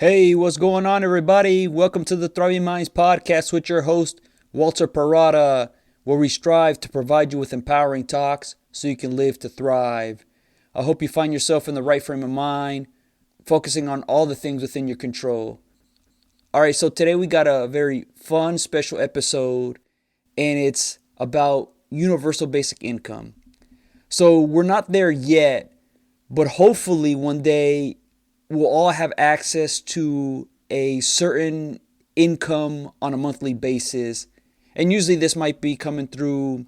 Hey, what's going on, everybody? Welcome to the Thriving Minds podcast with your host, Walter Parada, where we strive to provide you with empowering talks so you can live to thrive. I hope you find yourself in the right frame of mind, focusing on all the things within your control. All right, so today we got a very fun, special episode, and it's about universal basic income. So we're not there yet, but hopefully one day we'll all have access to a certain income on a monthly basis. And usually this might be coming through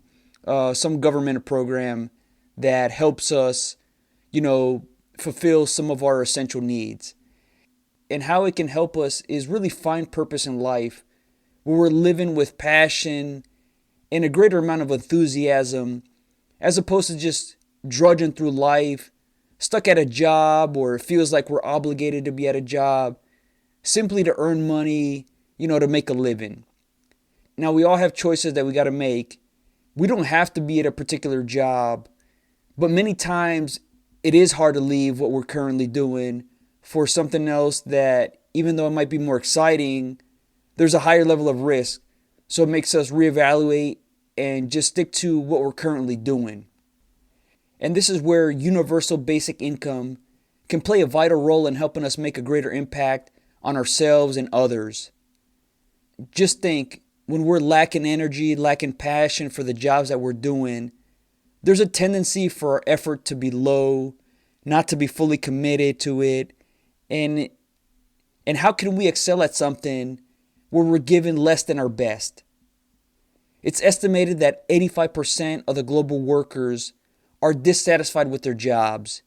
some government program that helps us, fulfill some of our essential needs. And how it can help us is really find purpose in life where we're living with passion and a greater amount of enthusiasm as opposed to just drudging through life stuck at a job, or it feels like we're obligated to be at a job simply to earn money, to make a living. Now, we all have choices that we got to make. We don't have to be at a particular job, but many times it is hard to leave what we're currently doing for something else that, even though it might be more exciting, there's a higher level of risk. So it makes us reevaluate and just stick to what we're currently doing. And this is where universal basic income can play a vital role in helping us make a greater impact on ourselves and others. Just think, when we're lacking energy, lacking passion for the jobs that we're doing, there's a tendency for our effort to be low, not to be fully committed to it. And how can we excel at something where we're given less than our best? It's estimated that 85% of the global workers are dissatisfied with their jobs,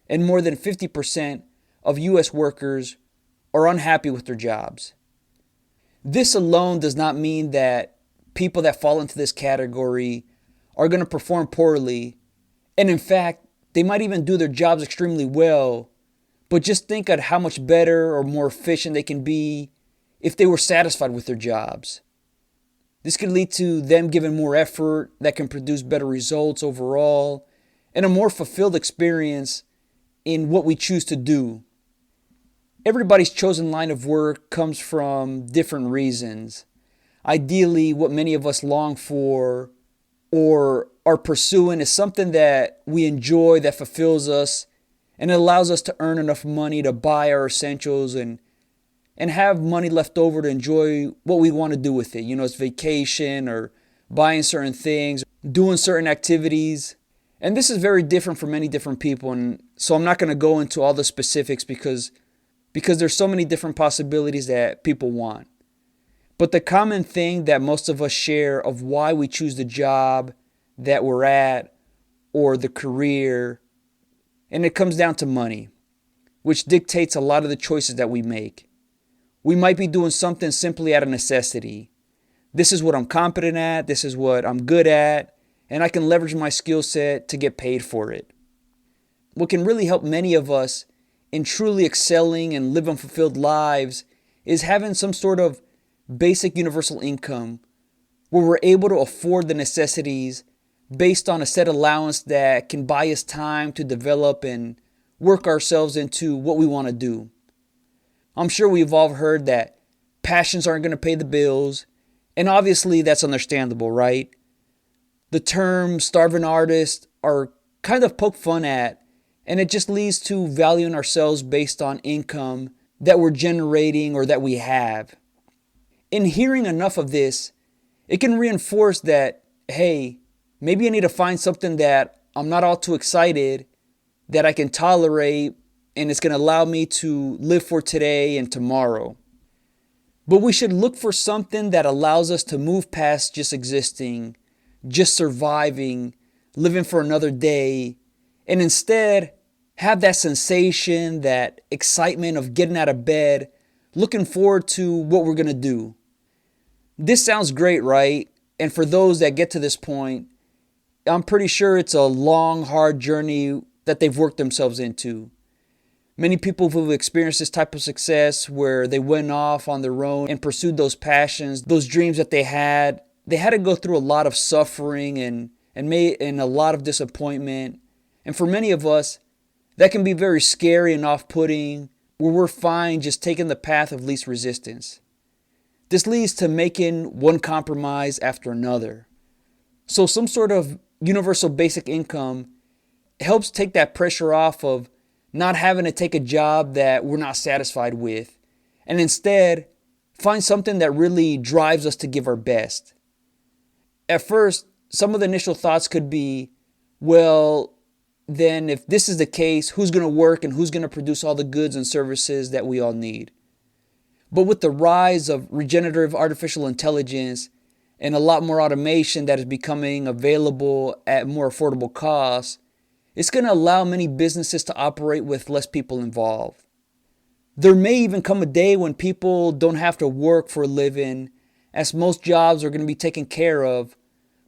and more than 50% of U.S. workers are unhappy with their jobs. This alone does not mean that people that fall into this category are going to perform poorly, and in fact, they might even do their jobs extremely well, but just think at how much better or more efficient they can be if they were satisfied with their jobs. This could lead to them giving more effort that can produce better results overall and a more fulfilled experience in what we choose to do. Everybody's chosen line of work comes from different reasons. Ideally, what many of us long for or are pursuing is something that we enjoy, that fulfills us, and it allows us to earn enough money to buy our essentials and have money left over to enjoy what we want to do with it. It's vacation or buying certain things, doing certain activities. And this is very different for many different people. And so I'm not going to go into all the specifics because there's so many different possibilities that people want. But the common thing that most of us share of why we choose the job that we're at or the career, and it comes down to money, which dictates a lot of the choices that we make. We might be doing something simply out of necessity. This is what I'm competent at, this is what I'm good at, and I can leverage my skill set to get paid for it. What can really help many of us in truly excelling and living fulfilled lives is having some sort of basic universal income where we're able to afford the necessities based on a set allowance that can buy us time to develop and work ourselves into what we want to do. I'm sure we've all heard that passions aren't going to pay the bills, and obviously that's understandable, right? The term starving artists are kind of poked fun at, and it just leads to valuing ourselves based on income that we're generating or that we have. In hearing enough of this, it can reinforce that, hey, maybe I need to find something that I'm not all too excited, that I can tolerate, and it's going to allow me to live for today and tomorrow. But we should look for something that allows us to move past just existing, just surviving, living for another day, and instead have that sensation, that excitement of getting out of bed, looking forward to what we're going to do. This sounds great, right? And for those that get to this point, I'm pretty sure it's a long, hard journey that they've worked themselves into. Many people who've experienced this type of success where they went off on their own and pursued those passions, those dreams that they had to go through a lot of suffering and a lot of disappointment. And for many of us, that can be very scary and off-putting, where we're fine just taking the path of least resistance. This leads to making one compromise after another. So some sort of universal basic income helps take that pressure off of not having to take a job that we're not satisfied with, and instead find something that really drives us to give our best. At first, some of the initial thoughts could be, well, then if this is the case, who's going to work and who's going to produce all the goods and services that we all need? But with the rise of regenerative artificial intelligence and a lot more automation that is becoming available at more affordable costs, it's going to allow many businesses to operate with less people involved. There may even come a day when people don't have to work for a living, as most jobs are going to be taken care of,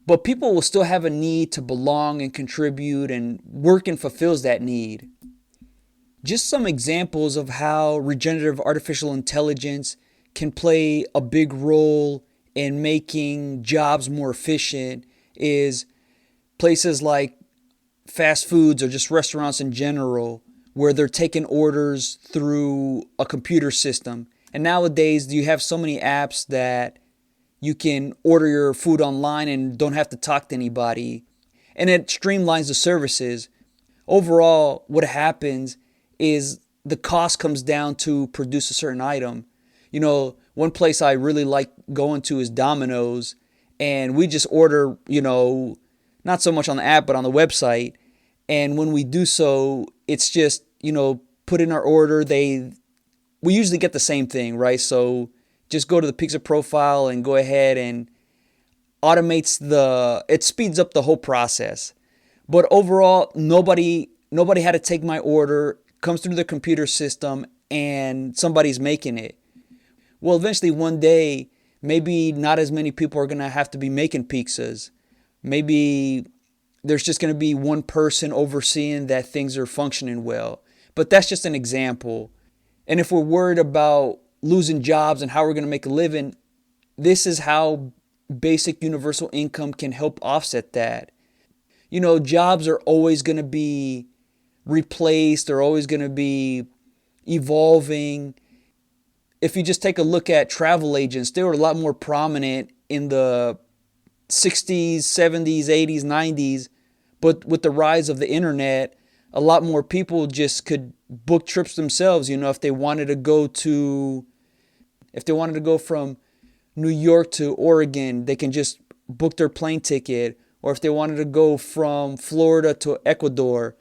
but people will still have a need to belong and contribute, and working fulfills that need. Just some examples of how regenerative artificial intelligence can play a big role in making jobs more efficient is places like fast foods or just restaurants in general, where they're taking orders through a computer system. And nowadays you have so many apps that you can order your food online and don't have to talk to anybody. And it streamlines the services. Overall, what happens is the cost comes down to produce a certain item. You know, one place I really like going to is Domino's, and we just order, not so much on the app, but on the website. And when we do so, it's just, put in our order. We usually get the same thing, right? So just go to the pizza profile and go ahead and it speeds up the whole process. But overall, nobody had to take my order, comes through the computer system, and somebody's making it. Well, eventually one day, maybe not as many people are going to have to be making pizzas. Maybe there's just going to be one person overseeing that things are functioning well. But that's just an example. And if we're worried about losing jobs and how we're going to make a living, this is how basic universal income can help offset that. Jobs are always going to be replaced. They're always going to be evolving. If you just take a look at travel agents, they were a lot more prominent in the 60s, 70s, 80s, 90s. But with the rise of the internet, a lot more people just could book trips themselves. If they wanted to go from New York to Oregon, they can just book their plane ticket. Or if they wanted to go from Florida to Ecuador,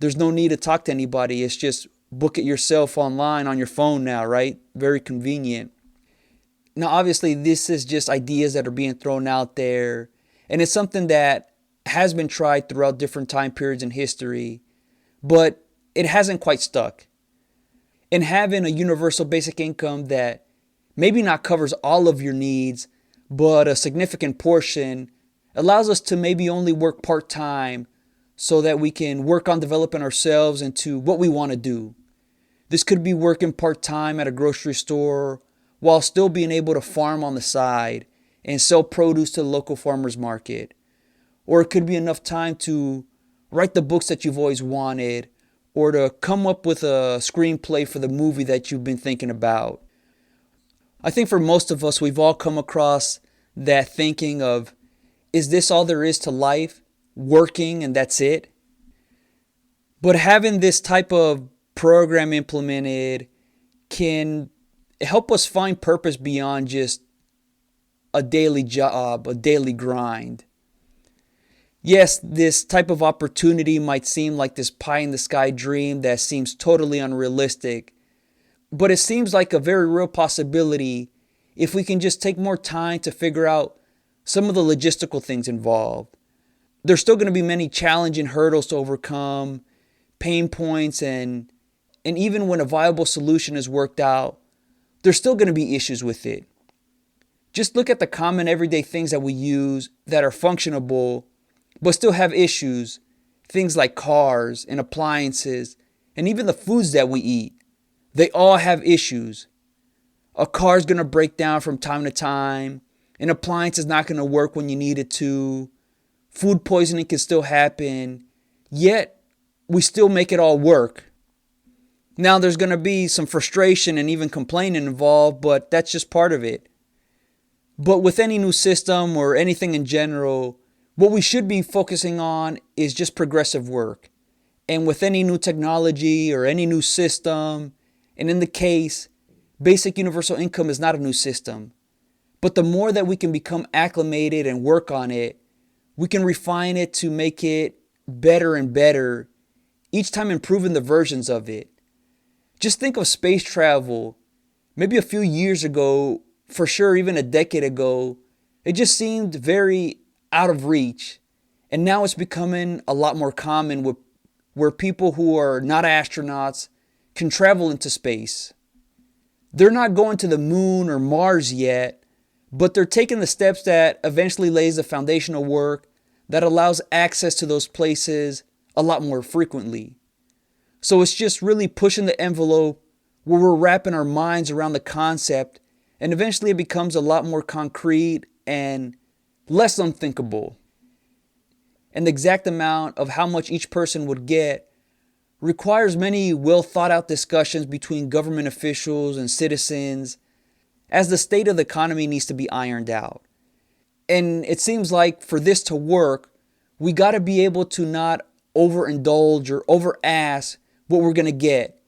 there's no need to talk to anybody. It's just book it yourself online on your phone now, right? Very convenient. Now, obviously, this is just ideas that are being thrown out there. And it's something that has been tried throughout different time periods in history, but it hasn't quite stuck. And having a universal basic income that maybe not covers all of your needs, but a significant portion, allows us to maybe only work part-time so that we can work on developing ourselves into what we want to do. This could be working part-time at a grocery store while still being able to farm on the side and sell produce to the local farmers market. Or it could be enough time to write the books that you've always wanted, or to come up with a screenplay for the movie that you've been thinking about. I think for most of us, we've all come across that thinking of, is this all there is to life? Working and that's it? But having this type of program implemented can help us find purpose beyond just a daily job, a daily grind. Yes, this type of opportunity might seem like this pie-in-the-sky dream that seems totally unrealistic, but it seems like a very real possibility if we can just take more time to figure out some of the logistical things involved. There's still going to be many challenging hurdles to overcome, pain points, and even when a viable solution is worked out, there's still going to be issues with it. Just look at the common everyday things that we use that are functionable but still have issues. Things like cars and appliances and even the foods that we eat. They all have issues. A car's going to break down from time to time. An appliance is not going to work when you need it to. Food poisoning can still happen. Yet, we still make it all work. Now, there's going to be some frustration and even complaining involved, but that's just part of it. But with any new system or anything in general, what we should be focusing on is just progressive work. And with any new technology or any new system, and in the case, basic universal income is not a new system. But the more that we can become acclimated and work on it, we can refine it to make it better and better, each time improving the versions of it. Just think of space travel. Maybe a few years ago, for sure even a decade ago, it just seemed very out of reach. And now it's becoming a lot more common where people who are not astronauts can travel into space. They're not going to the moon or Mars yet, but they're taking the steps that eventually lays the foundational work that allows access to those places a lot more frequently. So it's just really pushing the envelope where we're wrapping our minds around the concept, and eventually it becomes a lot more concrete and less unthinkable. And the exact amount of how much each person would get requires many well thought out discussions between government officials and citizens, as the state of the economy needs to be ironed out. And it seems like for this to work, we got to be able to not overindulge or over ask what we're going to get.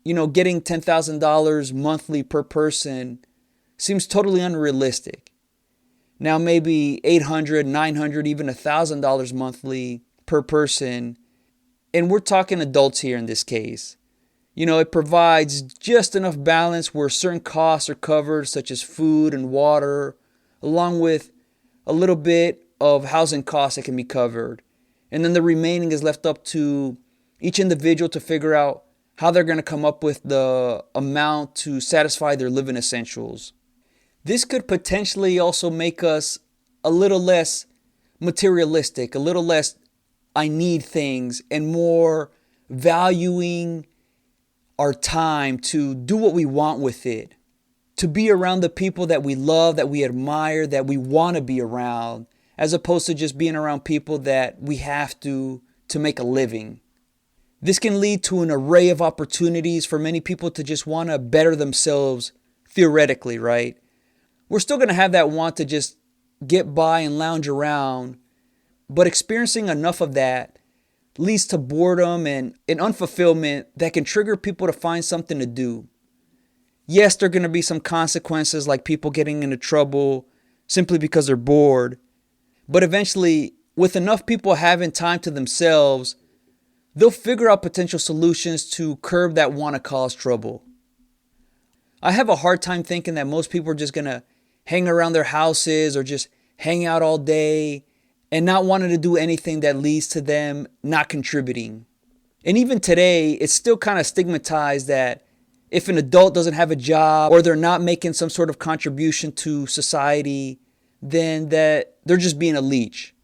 Getting $10,000 monthly per person seems totally unrealistic. Now maybe $800, $900, even $1,000 monthly per person. And we're talking adults here in this case. It provides just enough balance where certain costs are covered, such as food and water, along with a little bit of housing costs that can be covered. And then the remaining is left up to each individual to figure out how they're going to come up with the amount to satisfy their living essentials. This could potentially also make us a little less materialistic, a little less I need things, and more valuing our time to do what we want with it, to be around the people that we love, that we admire, that we want to be around, as opposed to just being around people that we have to make a living. This can lead to an array of opportunities for many people to just want to better themselves theoretically, right? We're still going to have that want to just get by and lounge around, but experiencing enough of that leads to boredom and an unfulfillment that can trigger people to find something to do. Yes, there are going to be some consequences like people getting into trouble simply because they're bored. But eventually, with enough people having time to themselves, they'll figure out potential solutions to curb that want to cause trouble. I have a hard time thinking that most people are just going to hang around their houses or just hang out all day and not wanting to do anything that leads to them not contributing. And even today, it's still kind of stigmatized that if an adult doesn't have a job or they're not making some sort of contribution to society, then that they're just being a leech.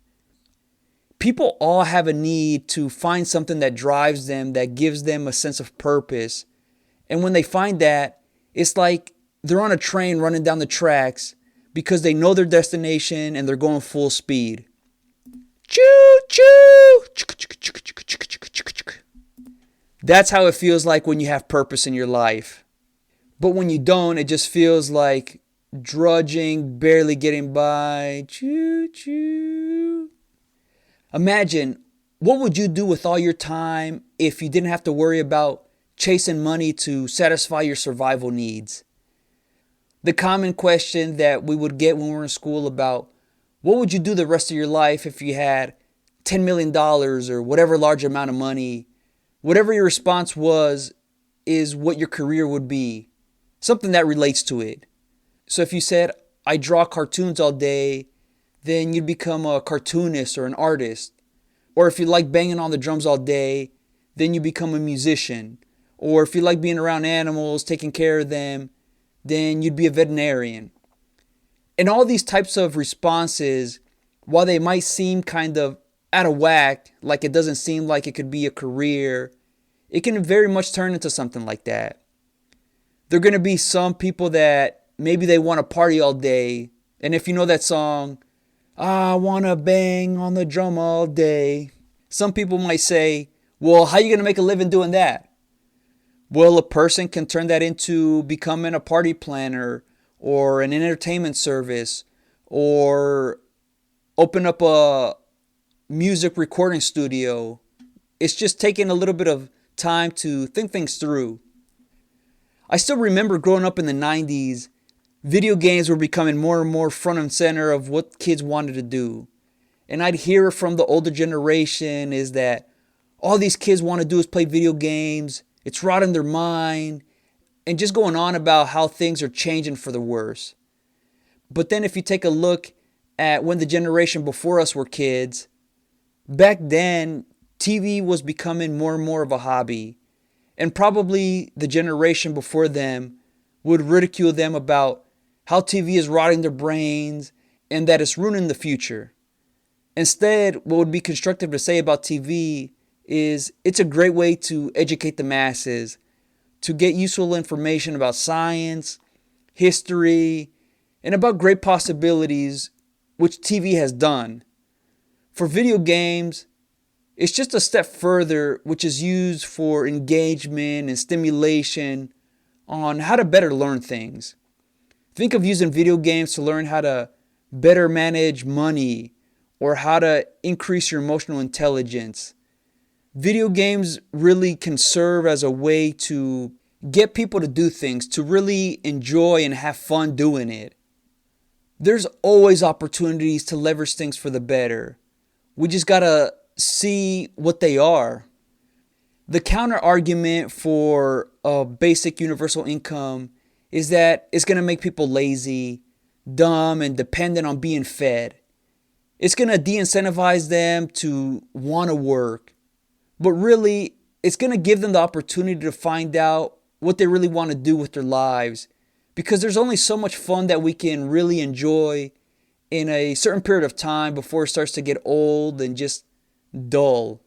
People all have a need to find something that drives them, that gives them a sense of purpose. And when they find that, it's like they're on a train running down the tracks because they know their destination and they're going full speed. Choo choo! That's how it feels like when you have purpose in your life. But when you don't, it just feels like drudging, barely getting by. Choo choo. Imagine, what would you do with all your time if you didn't have to worry about chasing money to satisfy your survival needs? The common question that we would get when we were in school about what would you do the rest of your life if you had $10 million or whatever large amount of money, whatever your response was is what your career would be, something that relates to it. So if you said, I draw cartoons all day, then you'd become a cartoonist or an artist. Or if you like banging on the drums all day, then you become a musician. Or if you like being around animals, taking care of them, then you'd be a veterinarian. And all these types of responses, while they might seem kind of out of whack, like it doesn't seem like it could be a career, it can very much turn into something like that. There are going to be some people that maybe they want to party all day. And if you know that song, I want to bang on the drum all day. Some people might say, well, how are you going to make a living doing that? Well, a person can turn that into becoming a party planner or an entertainment service or open up a music recording studio. It's just taking a little bit of time to think things through. I still remember growing up in the 90s, video games were becoming more and more front and center of what kids wanted to do. And I'd hear from the older generation is that all these kids want to do is play video games. It's rotting their mind and just going on about how things are changing for the worse. But then if you take a look at when the generation before us were kids, back then TV was becoming more and more of a hobby. And probably the generation before them would ridicule them about how TV is rotting their brains and that it's ruining the future. Instead, what would be constructive to say about TV is it's a great way to educate the masses, to get useful information about science, history, and about great possibilities, which TV has done. For video games, it's just a step further, which is used for engagement and stimulation on how to better learn things. Think of using video games to learn how to better manage money or how to increase your emotional intelligence. Video games really can serve as a way to get people to do things, to really enjoy and have fun doing it. There's always opportunities to leverage things for the better. We just gotta see what they are. The counter argument for a basic universal income is that it's gonna make people lazy, dumb, and dependent on being fed. It's gonna de-incentivize them to wanna work. But really, it's gonna give them the opportunity to find out what they really want to do with their lives. Because there's only so much fun that we can really enjoy in a certain period of time before it starts to get old and just dull.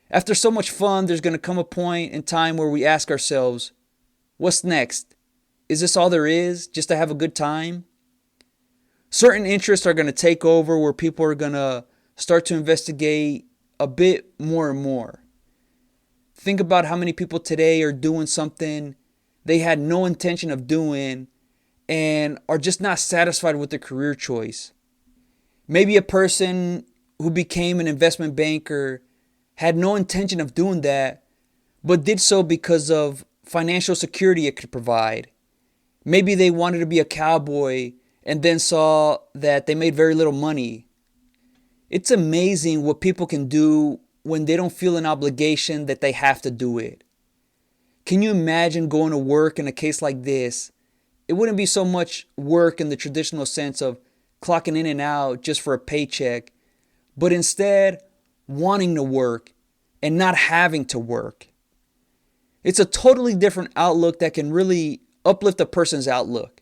After so much fun, there's going to come a point in time where we ask ourselves, what's next? Is this all there is, just to have a good time? Certain interests are going to take over where people are going to start to investigate a bit more and more. Think about how many people today are doing something they had no intention of doing and are just not satisfied with their career choice. Maybe a person who became an investment banker had no intention of doing that, but did so because of financial security it could provide. Maybe they wanted to be a cowboy and then saw that they made very little money. It's amazing what people can do when they don't feel an obligation that they have to do it. Can you imagine going to work in a case like this? It wouldn't be so much work in the traditional sense of clocking in and out just for a paycheck, but instead wanting to work and not having to work. It's a totally different outlook that can really uplift a person's outlook.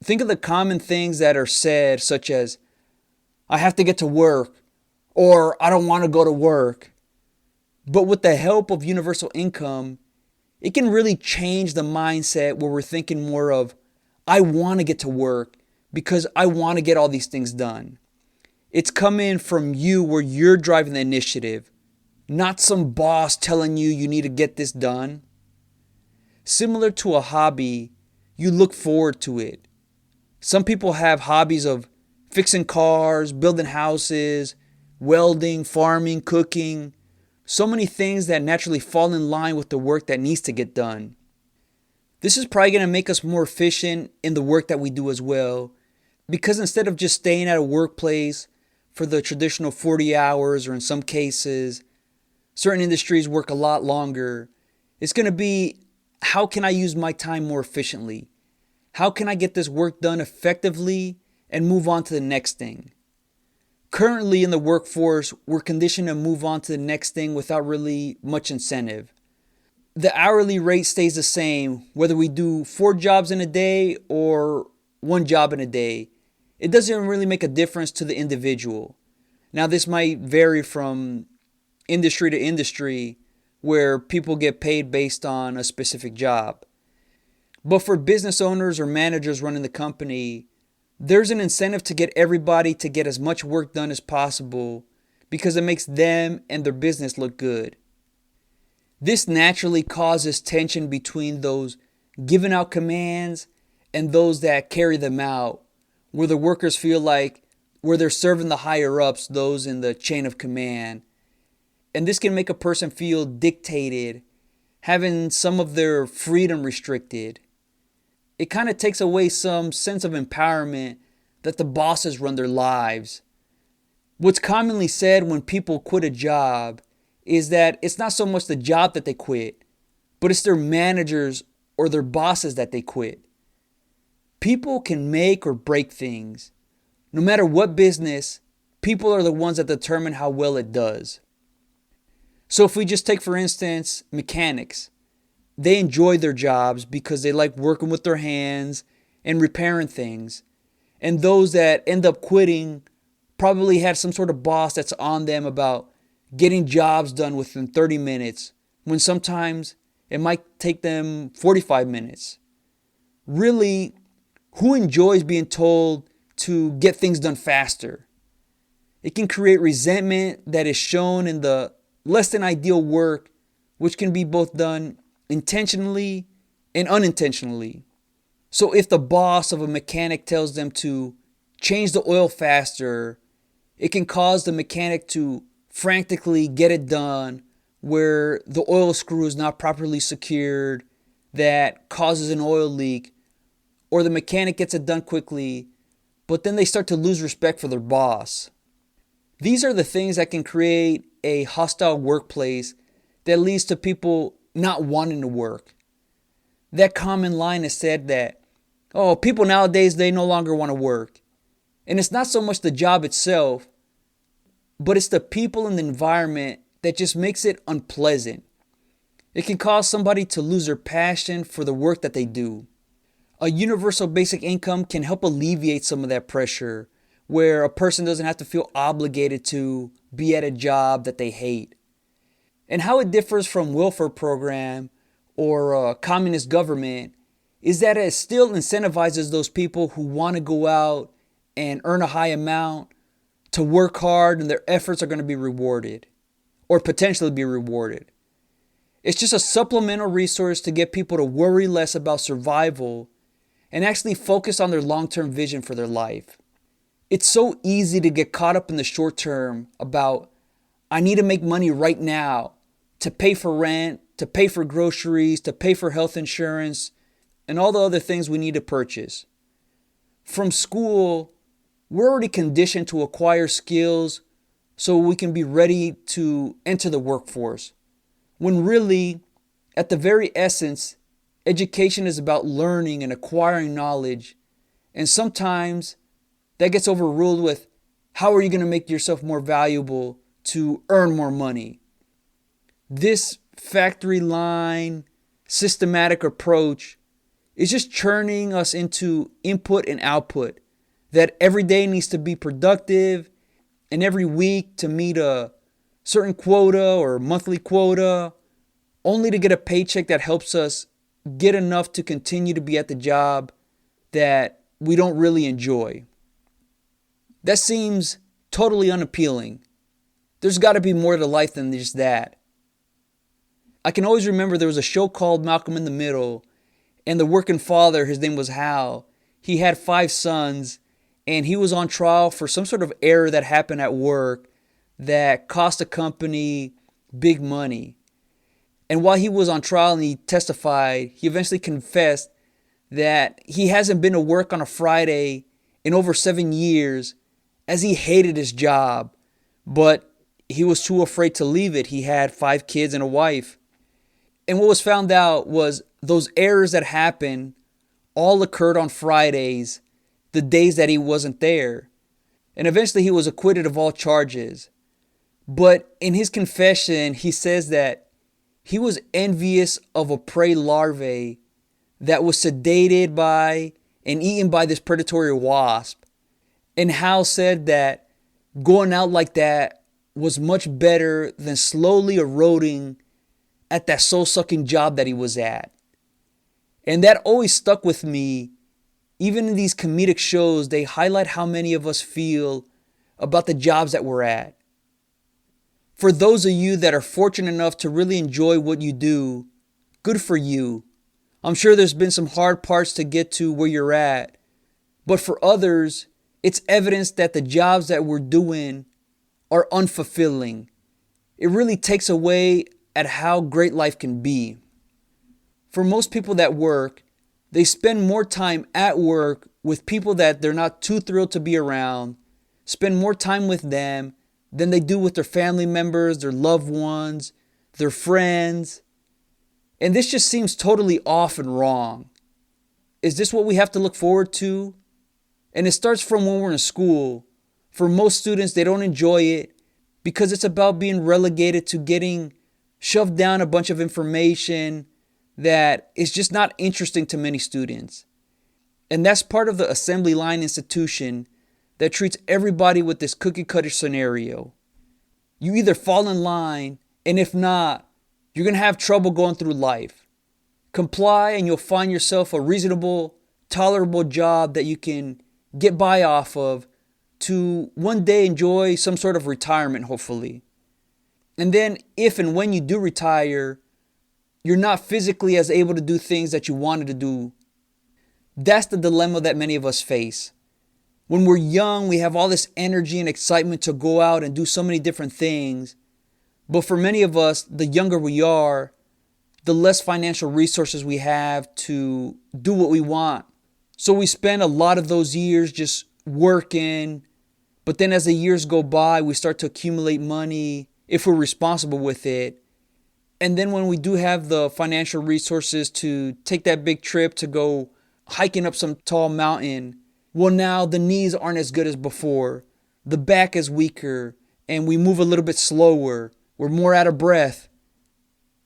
Think of the common things that are said, such as, I have to get to work, or I don't want to go to work. But with the help of universal income, it can really change the mindset where we're thinking more of, I want to get to work because I want to get all these things done. It's coming from you where you're driving the initiative, not some boss telling you you need to get this done. Similar to a hobby, you look forward to it. Some people have hobbies of fixing cars, building houses, welding, farming, cooking. So many things that naturally fall in line with the work that needs to get done. This is probably going to make us more efficient in the work that we do as well, because instead of just staying at a workplace for the traditional 40 hours, or in some cases, certain industries work a lot longer, it's going to be, how can I use my time more efficiently? How can I get this work done effectively and move on to the next thing? Currently in the workforce, we're conditioned to move on to the next thing without really much incentive. The hourly rate stays the same whether we do 4 jobs in a day or 1 job in a day. It doesn't really make a difference to the individual. Now, this might vary from industry to industry where people get paid based on a specific job. But for business owners or managers running the company, there's an incentive to get everybody to get as much work done as possible because it makes them and their business look good. This naturally causes tension between those giving out commands and those that carry them out, where the workers feel like where they're serving the higher ups, those in the chain of command. And this can make a person feel dictated, having some of their freedom restricted. It kind of takes away some sense of empowerment that the bosses run their lives. What's commonly said when people quit a job is that it's not so much the job that they quit, but it's their managers or their bosses that they quit. People can make or break things. No matter what business, people are the ones that determine how well it does. So if we just take, for instance, mechanics, they enjoy their jobs because they like working with their hands and repairing things. And those that end up quitting probably had some sort of boss that's on them about getting jobs done within 30 minutes, when sometimes it might take them 45 minutes. Really, who enjoys being told to get things done faster? It can create resentment that is shown in the less than ideal work, which can be both done intentionally and unintentionally. So if the boss of a mechanic tells them to change the oil faster, it can cause the mechanic to frantically get it done where the oil screw is not properly secured, that causes an oil leak, or the mechanic gets it done quickly, but then they start to lose respect for their boss. These are the things that can create a hostile workplace that leads to people not wanting to work. That common line is said that, oh, people nowadays, they no longer want to work. And it's not so much the job itself, but it's the people and the environment that just makes it unpleasant. It can cause somebody to lose their passion for the work that they do. A universal basic income can help alleviate some of that pressure, where a person doesn't have to feel obligated to be at a job that they hate. And how it differs from welfare program or a communist government is that it still incentivizes those people who want to go out and earn a high amount to work hard, and their efforts are going to be rewarded or potentially be rewarded. It's just a supplemental resource to get people to worry less about survival and actually focus on their long-term vision for their life. It's so easy to get caught up in the short term about, I need to make money right now to pay for rent, to pay for groceries, to pay for health insurance, and all the other things we need to purchase. From school, we're already conditioned to acquire skills so we can be ready to enter the workforce. When really, at the very essence, education is about learning and acquiring knowledge. And sometimes that gets overruled with, how are you going to make yourself more valuable to earn more money? This factory line, systematic approach is just churning us into input and output, that every day needs to be productive and every week to meet a certain quota or monthly quota, only to get a paycheck that helps us get enough to continue to be at the job that we don't really enjoy. That seems totally unappealing. There's got to be more to life than just that. I can always remember there was a show called Malcolm in the Middle, and the working father, his name was Hal. He had 5 sons, and he was on trial for some sort of error that happened at work that cost the company big money. And while he was on trial and he testified, he eventually confessed that he hasn't been to work on a Friday in over 7 years, as he hated his job, but he was too afraid to leave it. He had 5 kids and a wife. And what was found out was those errors that happened all occurred on Fridays, the days that he wasn't there. And eventually he was acquitted of all charges. But in his confession, he says that he was envious of a prey larvae that was sedated by and eaten by this predatory wasp. And Hal said that going out like that was much better than slowly eroding at that soul-sucking job that he was at. And that always stuck with me. Even in these comedic shows, they highlight how many of us feel about the jobs that we're at. For those of you that are fortunate enough to really enjoy what you do, good for you. I'm sure there's been some hard parts to get to where you're at. But for others, it's evidence that the jobs that we're doing are unfulfilling. It really takes away at how great life can be. For most people that work, they spend more time at work with people that they're not too thrilled to be around, spend more time with them than they do with their family members, their loved ones, their friends. And this just seems totally off and wrong. Is this what we have to look forward to? And it starts from when we're in school. For most students, they don't enjoy it because it's about being relegated to getting shoved down a bunch of information that is just not interesting to many students. And that's part of the assembly line institution that treats everybody with this cookie cutter scenario. You either fall in line, and if not, you're going to have trouble going through life. Comply and you'll find yourself a reasonable, tolerable job that you can get by off of to one day enjoy some sort of retirement, hopefully. And then if and when you do retire, you're not physically as able to do things that you wanted to do. That's the dilemma that many of us face. When we're young, we have all this energy and excitement to go out and do so many different things. But for many of us, the younger we are, the less financial resources we have to do what we want. So we spend a lot of those years just working. But then as the years go by, we start to accumulate money if we're responsible with it. And then when we do have the financial resources to take that big trip to go hiking up some tall mountain, well, now the knees aren't as good as before. The back is weaker and we move a little bit slower. We're more out of breath.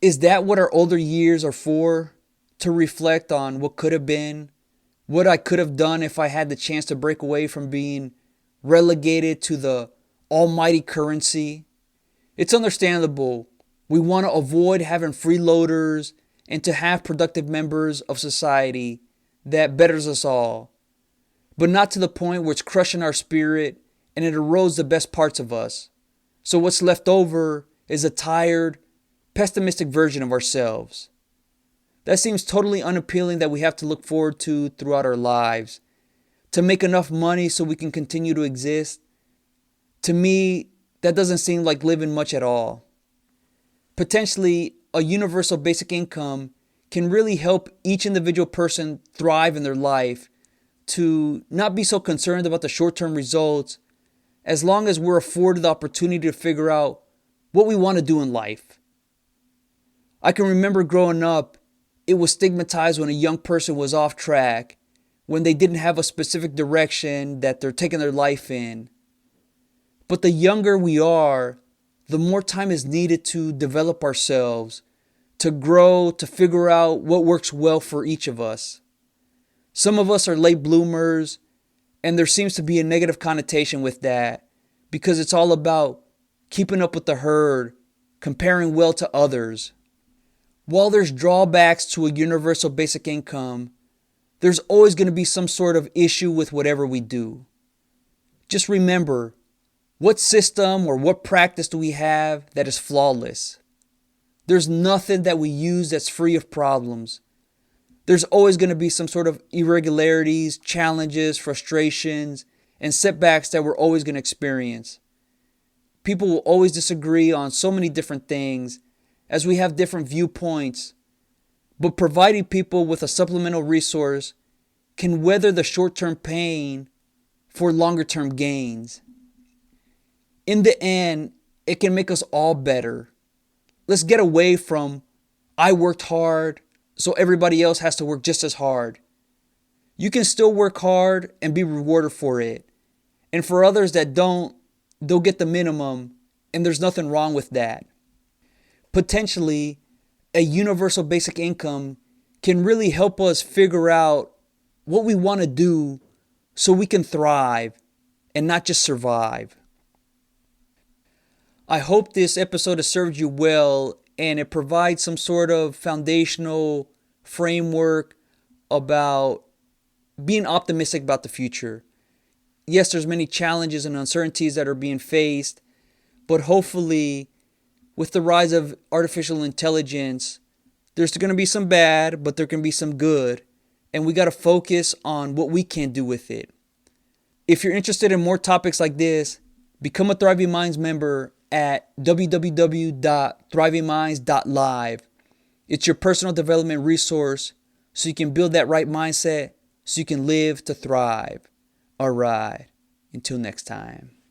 Is that what our older years are for? To reflect on what could have been, what I could have done if I had the chance to break away from being relegated to the almighty currency? It's understandable. We want to avoid having freeloaders and to have productive members of society that betters us all. But not to the point where it's crushing our spirit and it erodes the best parts of us. So what's left over is a tired, pessimistic version of ourselves. That seems totally unappealing that we have to look forward to throughout our lives. To make enough money so we can continue to exist. To me, that doesn't seem like living much at all. Potentially, a universal basic income can really help each individual person thrive in their life to not be so concerned about the short-term results as long as we're afforded the opportunity to figure out what we want to do in life. I can remember growing up, it was stigmatized when a young person was off track, when they didn't have a specific direction that they're taking their life in. But the younger we are, the more time is needed to develop ourselves, to grow, to figure out what works well for each of us. Some of us are late bloomers, and there seems to be a negative connotation with that because it's all about keeping up with the herd, comparing well to others. While there's drawbacks to a universal basic income, there's always going to be some sort of issue with whatever we do. Just remember, what system or what practice do we have that is flawless? There's nothing that we use that's free of problems. There's always going to be some sort of irregularities, challenges, frustrations, and setbacks that we're always going to experience. People will always disagree on so many different things as we have different viewpoints, but providing people with a supplemental resource can weather the short-term pain for longer-term gains. In the end, it can make us all better. Let's get away from, I worked hard, so everybody else has to work just as hard. You can still work hard and be rewarded for it. And for others that don't, they'll get the minimum, and there's nothing wrong with that. Potentially, a universal basic income can really help us figure out what we want to do so we can thrive and not just survive. I hope this episode has served you well and it provides some sort of foundational framework about being optimistic about the future. Yes, there's many challenges and uncertainties that are being faced, but hopefully with the rise of artificial intelligence, there's going to be some bad, but there can be some good. And we got to focus on what we can do with it. If you're interested in more topics like this, become a Thriving Minds member at www.thrivingminds.live. It's your personal development resource so you can build that right mindset so you can live to thrive. All right. Until next time.